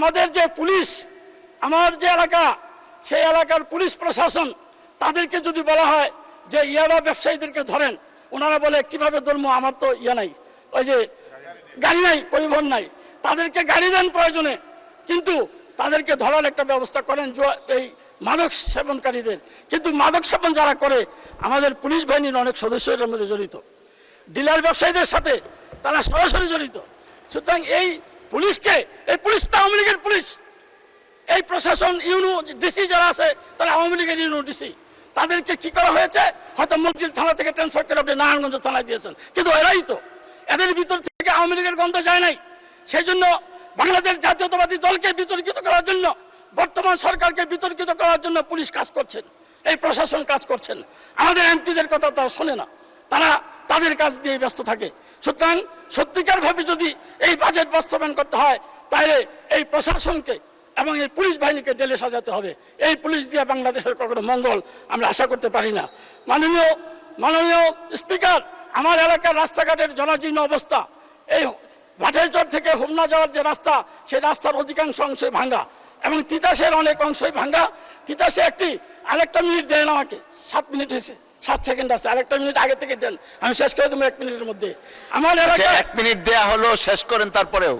আমাদের যে পুলিশ, আমার যে এলাকা, সেই এলাকার পুলিশ প্রশাসন, তাদেরকে যদি বলা হয় যে ইয়াবা ব্যবসায়ীদেরকে ধরেন, ওনারা বলে কিভাবে ধরবো, আমার তো ইয়া নাই, ওই যে গাড়ি নাই, পরিবহন নাই। তাদেরকে গাড়ি দেন প্রয়োজনে, কিন্তু তাদেরকে ধরার একটা ব্যবস্থা করেন এই মাদক সেবনকারীদের। কিন্তু মাদক সেবন যারা করে, আমাদের পুলিশ বাহিনীর অনেক সদস্য এর মধ্যে জড়িত, ডিলার ব্যবসায়ীদের সাথে তারা সরাসরি জড়িত। সুতরাং এই পুলিশকে, এই পুলিশ তো আওয়ামী লীগের পুলিশ, এই প্রশাসন ইউনো ডিসি যারা আছে তারা আওয়ামী লীগের ইউনো ডিসি। তাদেরকে কি করা হয়েছে, হয়তো মসজিদ থানা থেকে ট্রান্সফার করে আপনি নারায়ণগঞ্জ থানায় দিয়েছেন, কিন্তু এরাই তো, এদের ভিতর থেকে আওয়ামী লীগের গন্ধ যায় নাই। সেই জন্য বাংলাদেশ জাতীয়তাবাদী দলকে বিতর্কিত করার জন্য, বর্তমান সরকারকে বিতর্কিত করার জন্য পুলিশ কাজ করছেন, এই প্রশাসন কাজ করছেন। আমাদের এমপিদের কথা তারা শোনে না, তারা তাদের কাজ দিয়ে ব্যস্ত থাকে। সুতরাং সত্যিকারভাবে যদি এই বাজেট বাস্তবায়ন করতে হয়, তাহলে এই প্রশাসনকে এবং এই পুলিশ বাহিনীকে জেলে সাজাতে হবে। এই পুলিশ দিয়ে বাংলাদেশের কখনো মঙ্গল আমরা আশা করতে পারি না। মাননীয় স্পিকার, আমার এলাকার রাস্তাঘাটের জরাজীর্ণ অবস্থা, এই ভাটেরচর থেকে হোমনা যাওয়ার যে রাস্তা, সেই রাস্তার অধিকাংশ অংশই ভাঙ্গা এবং তিতাসের অনেক অংশই ভাঙ্গা। তিতাসে আরেকটা মিনিট দেন আমাকে, 7 মিনিট হয়েছে, 7 সেকেন্ড আছে, আরেকটা মিনিট আগে থেকে দেন, আমি শেষ করে দেবো 1 মিনিটের মধ্যে। আমার এলাকায় 1 মিনিট দেয়া হলো, শেষ করেন তারপরেও।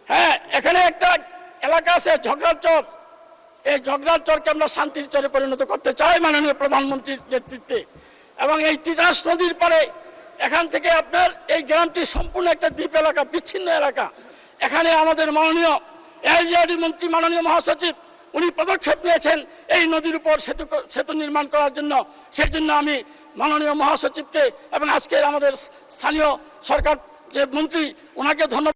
হ্যাঁ, এখানে একটা এলাকা আছে ঝগড়ার চর, এই ঝগড়ার চরকে আমরা শান্তির চরে পরিণত করতে চাই মাননীয় প্রধানমন্ত্রীর নেতৃত্বে। এবং এই তিতাস নদীর পরে এখান থেকে আপনার এই গ্রামটি সম্পূর্ণ একটা দ্বীপ এলাকা, বিচ্ছিন্ন এলাকা। এখানে আমাদের মাননীয় এলজিআরডি মন্ত্রী, মাননীয় মহাসচিব, উনি পদক্ষেপ নিয়েছেন এই নদীর উপর সেতু নির্মাণ করার জন্য। সেই জন্য আমি মাননীয় মহাসচিবকে এবং আজকের আমাদের স্থানীয় সরকার যে মন্ত্রী, ওনাকে ধন্যবাদ।